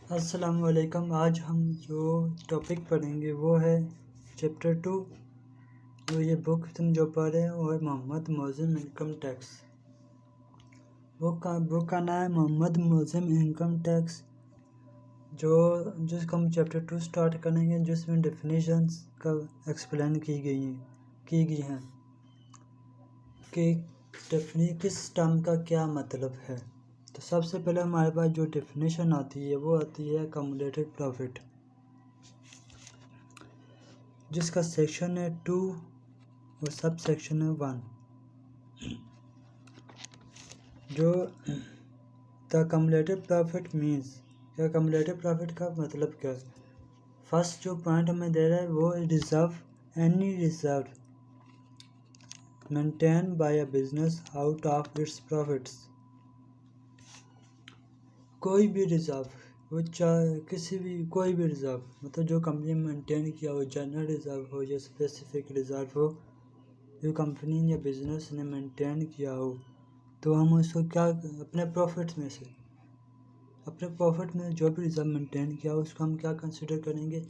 अस्सलाम वालेकुम। आज हम जो टॉपिक पढ़ेंगे वो है चैप्टर 2। और ये बुक तुम जो पढ़ रहे हैं वो है Mohammad Moazzam income tax. Book का नाम है मोहम्मद मोज़म इनकम टैक्स। जिसको हम चैप्टर 2 स्टार्ट करेंगे, जिसमें डेफिनेशंस का एक्सप्लेन की गई हैं कि किस टर्म का क्या मतलब है। तो सबसे पहले हमारे पास जो डेफिनेशन आती है वो आती है कम्युलेटिव प्रॉफिट, जिसका सेक्शन है 2 और सब सेक्शन है 1। जो द कम्युलेटिव प्रॉफिट मीन्स, या कम्युलेटिव प्रॉफिट का मतलब क्या है। फर्स्ट जो पॉइंट हमें दे रहा है वो any reserve maintain by a business out of its profits. कोई भी रिजर्व, वो चाहे कोई भी रिजर्व, मतलब जो कंपनी में मेंटेन किया हो, जनरल रिजर्व हो या स्पेसिफिक रिजर्व हो, जो कंपनी या बिजनेस ने मेंटेन किया हो, तो हम उसको क्या अपने प्रॉफिट में जो भी रिजर्व मेंटेन किया हो उसको हम क्या कंसिडर करेंगे,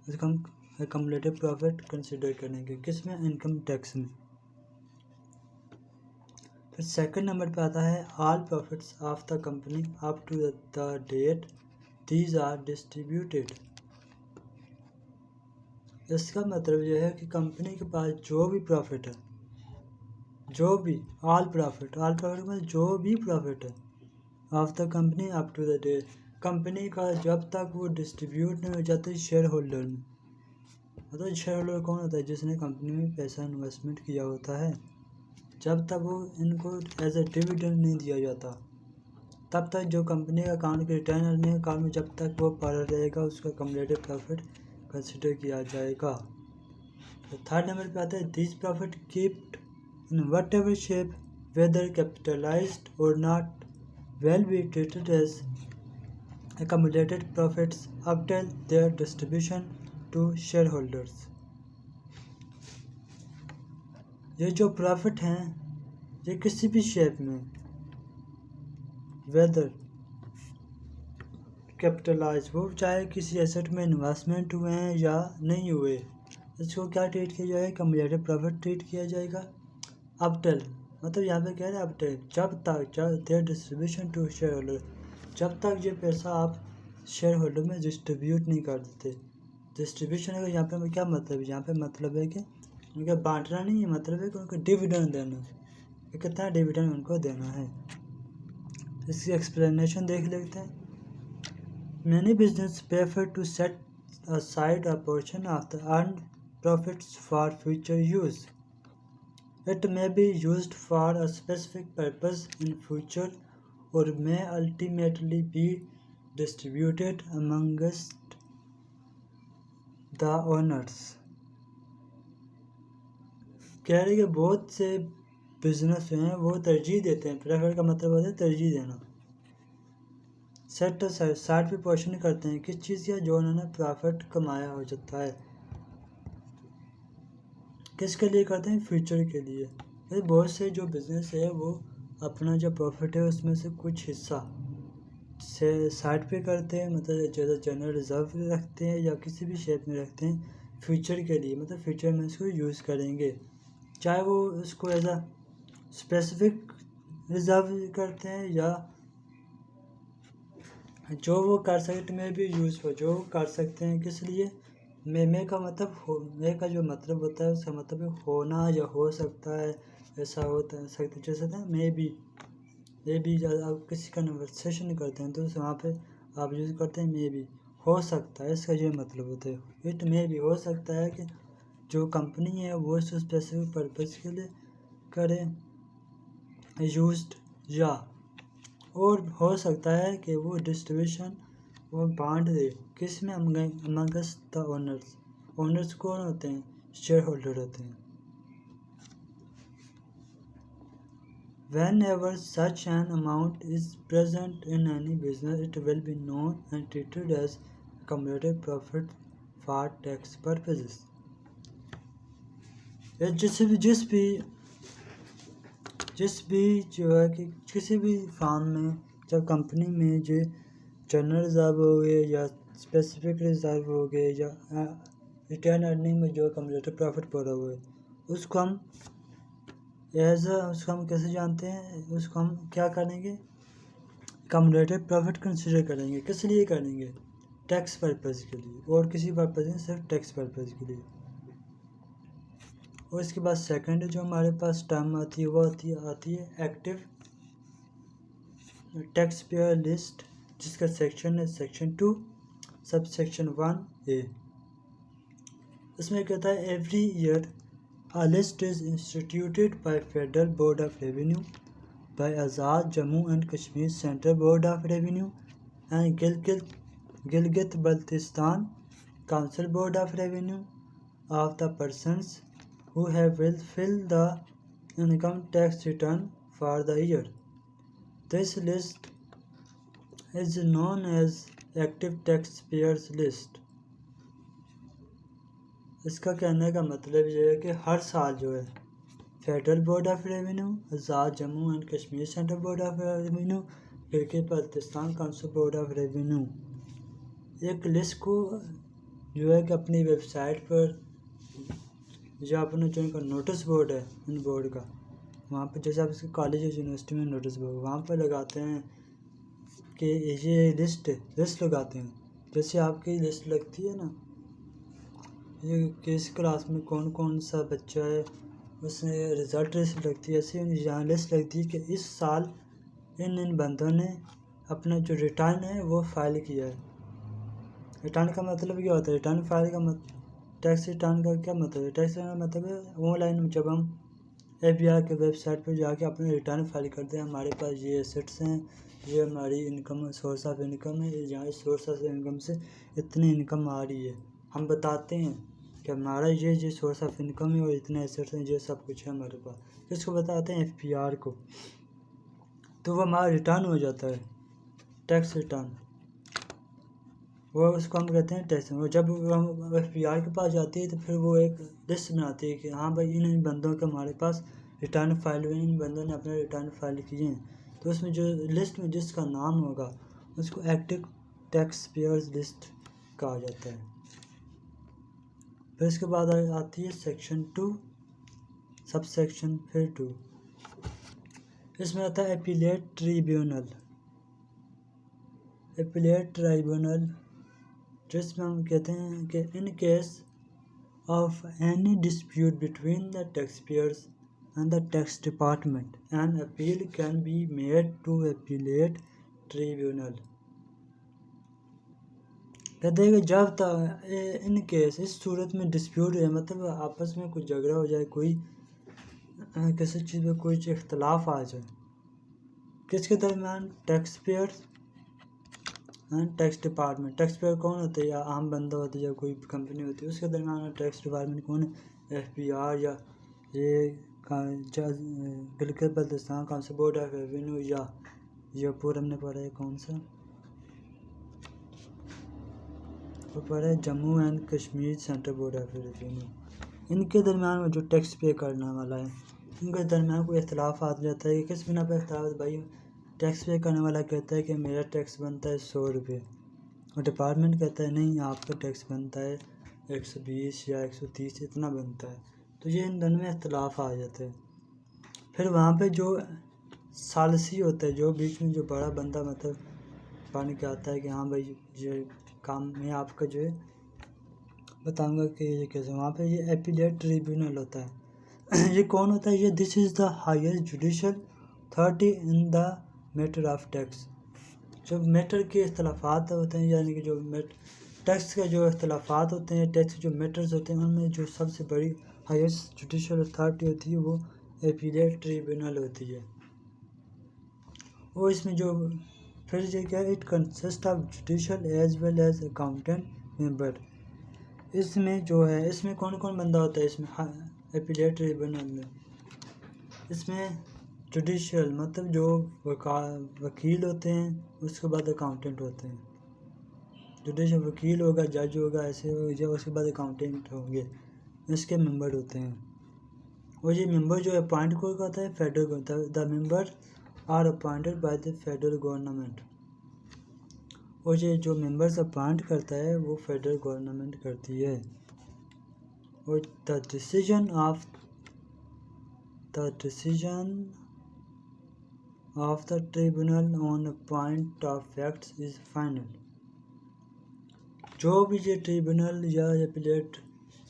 उसको हम कम्युलेटिव प्रॉफिट कंसिडर करेंगे। किसमें? इनकम टैक्स में। फिर सेकंड नंबर पे आता है all profits of the company up to the date these are distributed. इसका मतलब यह है कि कंपनी के पास जो भी प्रॉफिट है, ऑल प्रॉफिट में जो भी प्रॉफिट है of the company up to the date, company का जब तक वो डिस्ट्रीब्यूट नहीं हो जाते शेयर होल्डर में। मतलब शेयर होल्डर कौन होता है? जिसने कंपनी में पैसा इन्वेस्टमेंट किया होता है, जब तक वो इनको एज ए डिविडेंड नहीं दिया जाता, तब तक जो कंपनी का अकाउंट के रिटर्न अर्निंग अकाउंट में जब तक वो पड़ा रहेगा, उसका कम्युलेटिव प्रॉफिट कंसिडर किया जाएगा। तो थर्ड नंबर पे आता है this profit kept in whatever shape whether capitalised और not will be treated as accumulated profits up till their distribution to shareholders। ये जो प्रॉफिट हैं, ये किसी भी शेप में, वेदर कैपिटलाइज, वो चाहे किसी एसेट में इन्वेस्टमेंट हुए हैं या नहीं हुए, इसको क्या ट्रीट किया जाएगा? कम्युलेटिव प्रॉफिट ट्रीट किया जाएगा। अप टिल, मतलब यहाँ पे कह रहे हैं अप टिल, जब तक their distribution to share holder, जब तक ये पैसा आप शेयर होल्डर में डिस्ट्रीब्यूट नहीं कर देते। डिस्ट्रीब्यूशन है यहाँ पे क्या मतलब है? यहाँ पे मतलब है कि उनका बांटना नहीं है, मतलब है कि उनको डिविडेंड देना है। कितना डिविडेंड उनको देना है, इसकी एक्सप्लेनेशन देख लेते हैं। Many business prefer to set aside a portion of the earned profits for future use. It may be used for a specific purpose in future or may ultimately be distributed amongst the owners। कह रहे कि बहुत से business हैं वो तरजीह देते हैं, प्रेफर का मतलब होता है तरजीह देना, सेट साइड पे पोर्शन करते हैं किस चीज़ का? जो उन्होंने प्रॉफिट कमाया हो जाता है, किसके लिए करते हैं? फ्यूचर के लिए। फिर बहुत से जो बिजनेस है वो अपना जो प्रॉफिट है उसमें से कुछ हिस्सा से साइड पे करते हैं, मतलब ज़्यादा जनरल रिजर्व रखते हैं या किसी भी शेप में रखते हैं फ्यूचर के लिए, मतलब फ्यूचर में इसको यूज़ करेंगे। चाहे वो उसको एज अ स्पेसिफिक रिजर्व करते हैं या जो वो कर सकते में भी यूज़ हो, जो कर सकते हैं। किस लिए? मे का मतलब मे का जो मतलब होता है उसका मतलब है होना या हो सकता है, ऐसा होता है सकता, जैसे था मे भी आप किसी का कन्वर्सेशन करते हैं तो वहाँ पे आप यूज़ करते हैं मे भी, हो सकता है, इसका ये मतलब होता है। इट मे भी, हो सकता है कि जो कंपनी है वो इस स्पेसिफिक पर्पज़ के लिए करे यूज्ड, या और हो सकता है कि वो डिस्ट्रीब्यूशन वो बांट दे किस में? Amongst the owners. ओनर्स कौन होते हैं? शेयर होल्डर होते हैं। Whenever such an amount is present in any business, it will be known and treated as cumulative profit for tax purposes। जिस भी जो है कि किसी भी फार्म में, जब कंपनी में जनरल रिजर्व हो गए या स्पेसिफिक रिजर्व हो गए या रिटर्न अर्निंग में जो कम्युलेटिव प्रॉफिट पड़ा हुआ है उसको हम कैसे जानते हैं, उसको हम क्या करेंगे, कम्युलेटिव प्रॉफिट कंसिडर करेंगे। किस लिए करेंगे, टैक्स पर्पज़ के लिए, और किसी पर्पज़ नहीं, सिर्फ टैक्स पर्पज़ के लिए। और इसके बाद सेकंड जो हमारे पास टर्म आती है वो आती है एक्टिव टैक्स पेयर लिस्ट, जिसका सेक्शन है सेक्शन 2 सब सेक्शन 1A। इसमें कहता है every year a list is instituted by Federal Board of Revenue, by Azad Jammu and Kashmir Central Board of Revenue and Gilgit-Baltistan Council Board of Revenue of the persons who have filled the income tax return for the year. This list is known as Active Taxpayers List. इसका कहने का मतलब ये है कि हर साल जो है federal board of revenue, Azad Jammu and Kashmir central board of revenue, Gilgit Baltistan council board of revenue एक लिस्ट को जो है कि अपनी वेबसाइट पर या अपना जो इनका नोटिस बोर्ड है इन बोर्ड का, वहाँ पर जैसे आप इसके कॉलेज या यूनिवर्सिटी में नोटिस बोर्ड वहाँ पर लगाते हैं कि ये लिस्ट लगाते हैं। जैसे आपकी लिस्ट लगती है ना, ये किस क्लास में कौन कौन सा बच्चा है, उसने रिज़ल्ट लिस्ट लगती है। ऐसे यहाँ लिस्ट लगती है कि इस साल इन बंदों ने अपना जो रिटर्न है वो फाइल किया है। रिटर्न का मतलब क्या होता है, रिटर्न फाइल का टैक्स रिटर्न का क्या मतलब है, टैक्स रिटर्न का मतलब है ऑनलाइन जब हम FBI के वेबसाइट पर जाके अपने रिटर्न फाइल करते हैं, हमारे पास ये एसेट्स हैं, ये हमारी इनकम सोर्स ऑफ इनकम है, यहाँ इस सोर्स ऑफ इनकम से इतनी इनकम आ रही है, हम बताते हैं कि हमारा ये सोर्स ऑफ इनकम है और इतने एसेट्स हैं, ये सब कुछ है हमारे पास। इसको बताते हैं FPR को, तो वो हमारा रिटर्न हो जाता है, टैक्स रिटर्न, वो उसको हम कहते हैं टैक्स। और जब हम FPR के पास जाती है तो फिर वो एक लिस्ट बनाती है कि हाँ भाई इन बंदों के हमारे पास रिटर्न फाइल हुए, इन बंदों ने अपने रिटर्न फाइल किए हैं। तो उसमें जो लिस्ट में जिसका नाम होगा उसको एक्टिव टैक्स पेयर्स लिस्ट कहा जाता है। फिर इसके बाद आती है सेक्शन 2 सब सेक्शन फिर 2, इसमें आता है अपीलेट ट्रिब्यूनल। अपीलेट ट्राइब्यूनल जिसमें हम कहते हैं कि in case of any dispute between the tax payers and the tax department an appeal can be made to appellate tribunal. कहते हैं कि जब तक इन केस इस सूरत में डिस्प्यूट है, मतलब आपस में कुछ झगड़ा हो जाए, कोई किसी चीज़ में कोई इख्तलाफ आ जाए, किसके दरमियान, tax payers and tax department. Tax payer कौन होते हैं, या आम बंदा होता है या कोई कंपनी होती है, उसके दरमियान टैक्स डिपार्टमेंट कौन है, FPR या ये Gilgit Baltistan council board of revenue या ये पूरा हमने पढ़ा है कौन सा, वो पढ़ा है Jammu and Kashmir central board of revenue. इनके दरमियान में जो टैक्स पे करने वाला है, इनके दरमियान कोई इख्तलाफ आ जाता है कि किस बिना पर इख्तलाफ, भाई टैक्स पे करने वाला कहता है कि मेरा टैक्स बनता है 100 रुपये और डिपार्टमेंट कहता है नहीं आपका टैक्स बनता है 120 या 130 इतना बनता है, तो ये इन दोनों में इख्तलाफ आ जाता है। फिर वहाँ पे जो सालसी होता है, जो बीच में जो बड़ा बंदा मतलब पानी के आता है कि हाँ भाई ये काम मैं आपका जो है बताऊंगा कि ये कैसे, वहाँ पे ये अपीलेट ट्रिब्यूनल होता है। ये कौन होता है, ये this is the highest judicial authority in the matter of tax. जो मैटर के इख्तलाफात होते हैं, यानी कि जो टैक्स के जो इख्तलाफात होते हैं, टैक्स के जो मैटर्स होते हैं, उनमें जो सबसे बड़ी हाईएस्ट जुडिशल अथॉरिटी होती है वो अपीलेट ट्रिब्यूनल होती है। और इसमें जो फिर ये क्या है, it consist of judicial as well as accountant member. इसमें जो है, इसमें कौन कौन बंदा होता है, इसमें अपीलेट ट्रिब्यूनल में, इसमें जुडिशियल मतलब जो वकील होते हैं, उसके बाद अकाउंटेंट होते हैं। जुडिशियल वकील होगा, जज होगा, ऐसे होगा, उसके बाद अकाउंटेंट होंगे, इसके मेंबर होते हैं। और ये मेंबर जो अपॉइंट को होता है federal, the member are appointed by the federal government. और ये जो मेंबर्स अपॉइंट करता है वो फेडरल गवर्नमेंट करती है। और the decision of the tribunal on point of facts is final. जो भी ये ट्रिब्यूनल या एपीलेट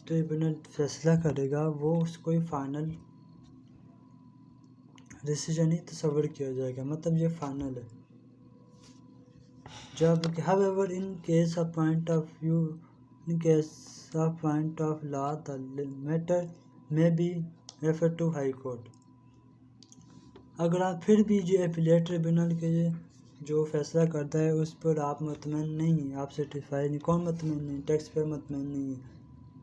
ट्रिब्यूनल फैसला करेगा वो उसको ही फाइनल डिसीजन ही तस्वर किया जाएगा, मतलब ये फाइनल है। जब however in case of point of law the matter may be referred to high court। अगर आप फिर भी जो एपीलेट ट्रिब्यूनल के जो फैसला करता है उस पर आप मुतमईन नहीं, आप सेटिस्फाई नहीं, कौन मुतमईन नहीं, टैक्स पे मुतमईन नहीं है,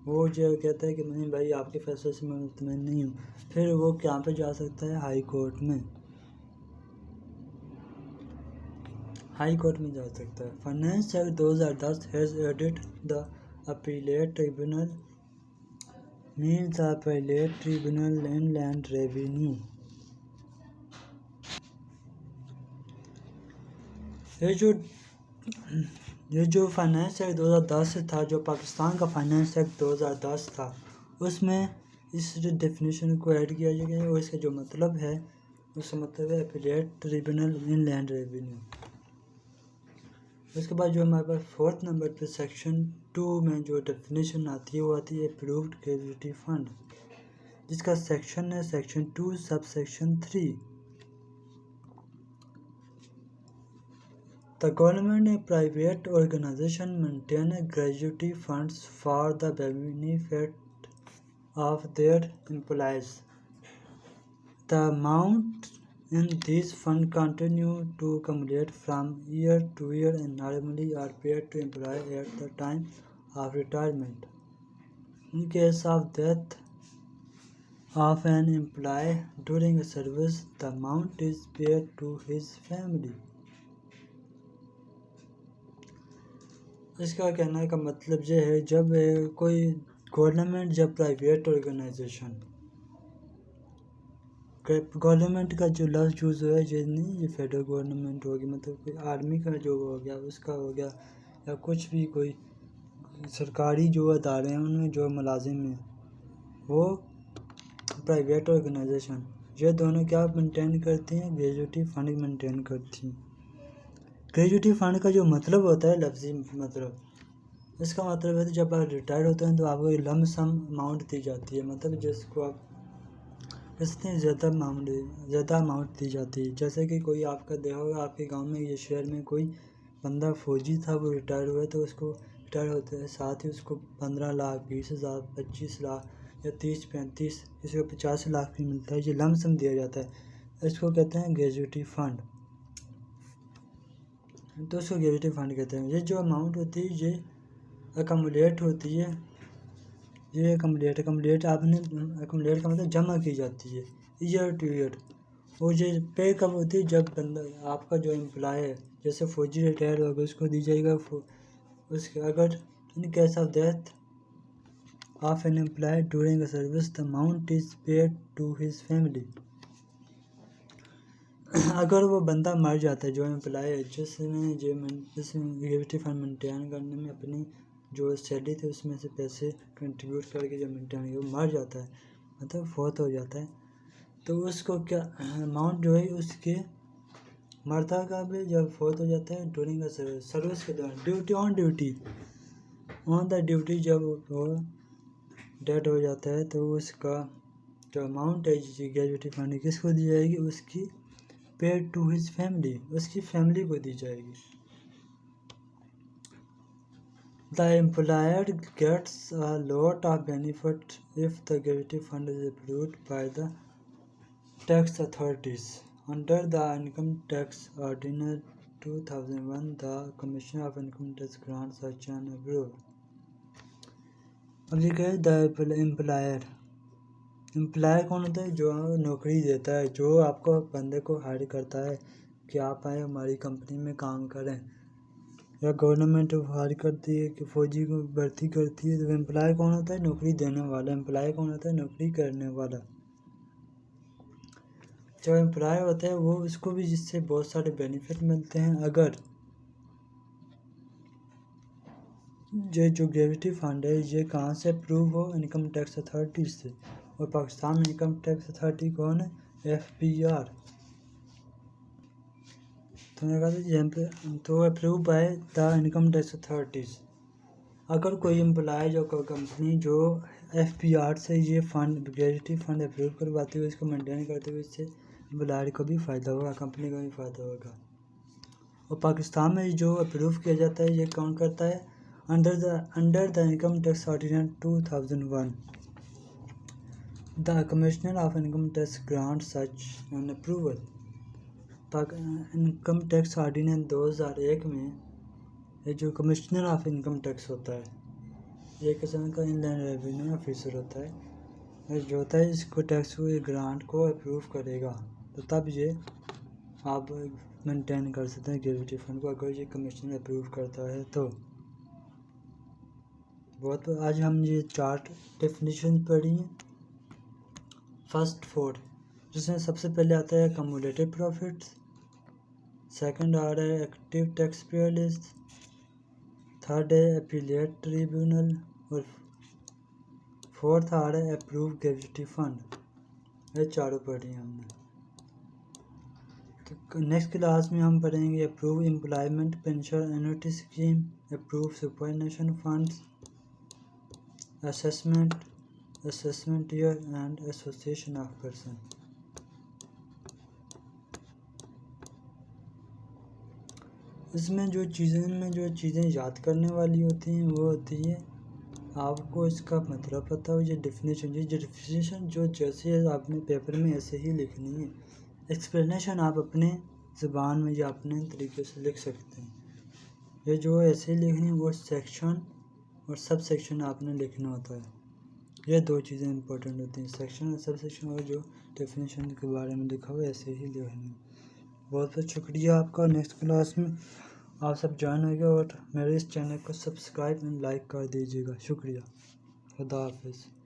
वो जो कहता है कि नहीं भाई आपके फैसले से मैं मुतमईन नहीं हूँ, फिर वो कहाँ पे जा सकता है, हाई कोर्ट में जा सकता है। Finance act 2010 has added the appellate tribunal means the appellate tribunal in land revenue. ये जो फाइनेंस एक्ट 2010 था, जो पाकिस्तान का फाइनेंस एक्ट 2010 था, उसमें इस डेफिनेशन को ऐड किया गया है और इसका जो मतलब है उसका मतलब है appellate tribunal in land revenue. उसके बाद जो हमारे पास 4th नंबर पे सेक्शन 2 में जो डेफिनेशन आती है वो आती है अप्रूव्ड ग्रेजुटी फंड, जिसका सेक्शन है section 2 sub section 3। The government and private organization maintain gratuity funds for the benefit of their employees. The amount in these funds continue to accumulate from year to year and normally are paid to employees at the time of retirement. In case of death of an employee during service, the amount is paid to his family. इसका कहने का मतलब ये है, जब कोई government जब private organisation, government का जो लफ्ज़ यूज़ हुआ है ये नहीं, ये फेडरल गवर्नमेंट होगी, मतलब कोई आर्मी का जो हो गया उसका हो गया, या कुछ भी कोई सरकारी जो अदारे हैं उनमें जो मुलाजिम हैं वो प्राइवेट ऑर्गेनाइजेशन, ये दोनों क्या मेंटेन करती हैं, ग्रेजुटी फंड मेंटेन करती हैं। ग्रेजुटी फंड का जो मतलब होता है लफ्ज़ी मतलब, इसका मतलब है जब आप रिटायर होते हैं तो आपको एक लम सम अमाउंट दी जाती है, मतलब जिसको आप इससे ज़्यादा अमाउंट दी जाती है। जैसे कि कोई आपका देखा होगा आपके गांव में ये शहर में कोई बंदा फौजी था, वो रिटायर हुआ तो उसको रिटायर होते हैं साथ ही उसको 15 लाख 20,000 25 लाख या 30-35 किसी को 50 लाख भी मिलता है, ये लम सम दिया जाता है। इसको कहते हैं ग्रेजुटी फंड, तो उसको ग्रेजुटी फंड कहते हैं। ये जो अमाउंट होती है ये अकमुलेट होती है, ये अकमुलेट आपने अकमुलेट का मतलब जमा की जाती है ईयर टू ईयर। और ये पे कब होती है, जब बंदा आपका जो एम्प्लॉय है, जैसे फौजी रिटायर होगा उसको दी जाएगा उसके, अगर in case of death of an employ during service the amount is paid to his family. अगर वो बंदा मर जाता है जो एम्प्लॉय है जिसने ग्रेजुटी फंड मेंटेन करने में अपनी जो सैलरी थी उसमें से पैसे कंट्रीब्यूट करके जब मेंटेन वो मर जाता है, मतलब फौत हो जाता है, तो उसको क्या अमाउंट जो है उसके मरता का भी जब फौत हो जाता है ड्यूरिंग सर्विस के दौरान ऑन द ड्यूटी जब वो डेड हो जाता है तो उसका जो अमाउंट है ग्रेजुटी फंड किसको दी जाएगी, उसकी पेड टू हिज फैमिली, उसकी फैमिली को दी जाएगी। The employer gets a lot of benefit if the gratuity fund is approved by the tax authorities. Under the Income Tax Ordinance 2001, the Commission of Income Tax grants such an approval. अब ये क्या है, the employer कौन होता है, जो नौकरी देता है, जो आपको बंदे को हायर करता है कि आप आए हमारी कंपनी में काम करें, या गवर्नमेंट हायर करती है कि फौजी को भर्ती करती है, तो एम्प्लॉय कौन होता है, नौकरी देने वाला। एम्प्लॉय कौन होता है, नौकरी करने वाला। जो एम्प्लॉय होता है वो उसको भी जिससे बहुत सारे बेनिफिट मिलते हैं। अगर ये जो ग्रेविटी फंड है ये कहाँ से अप्रूव हो? इनकम टैक्स अथॉरिटी से। और पाकिस्तान में इनकम टैक्स अथॉरिटी कौन है? FBR। तो मैंने कहा था यहाँ पे तो approve by the income tax authorities. अगर कोई एम्प्लॉय जो कंपनी जो FBR से ये फंड ग्रेविटी फंड अप्रूव करवाते हुए इसको मेंटेन करते हुए इससे एम्प्लॉय को भी फ़ायदा होगा, कंपनी को भी फ़ायदा होगा। और पाकिस्तान में जो अप्रूव किया जाता है ये कौन करता है? Under the income tax ordinance 2001 the commissioner of income tax grant such an approval. Income tax ordinance 2001 में ये जो कमिश्नर ऑफ इनकम टैक्स होता है, ये किस्म का इनलैंड रेवेन्यू ऑफिसर होता है, ये जो होता है इसको टैक्स को ग्रांट को अप्रूव करेगा, तो तब ये आप मेंटेन कर सकते हैं ग्रेविटी फंड को, अगर ये कमिश्नर अप्रूव करता है तो। बहुत आज हम ये चार्ट डेफिनेशन पढ़ी हैं। फर्स्ट 4 जिसमें सबसे पहले आता है कम्युलेटिव प्रॉफिट्स, सेकंड आ रहा है active tax payer list, third है एपीलेट ट्रिब्यूनल और फोर्थ आ रहा है अप्रूव ग्रेविटी फंड। ये चारों पढ़ी हमने। तो नेक्स्ट क्लास में हम पढ़ेंगे approve employment pension annuity scheme, approve सुपरनेशन funds, assessment year and association of person. इनमें जो चीज़ें याद करने वाली होती हैं वो होती है आपको इसका मतलब पता हो, ये डेफिनेशन जो जैसे आपने पेपर में ऐसे ही लिखनी है। एक्सप्लेनेशन आप अपने ज़बान में या अपने तरीके से लिख सकते हैं। ये जो ऐसे लिखनी है वो सेक्शन और सब सेक्शन आपने लिखना होता है। ये दो चीज़ें इंपॉर्टेंट होती हैं, सेक्शन और सब सेक्शन, और जो डेफिनेशन के बारे में लिखा हुआ ऐसे ही लिखनी है। बहुत बहुत शुक्रिया आपका। नेक्स्ट क्लास में आप सब ज्वाइन होइए और मेरे इस चैनल को सब्सक्राइब एंड लाइक कर दीजिएगा। शुक्रिया। खुदा हाफिज़।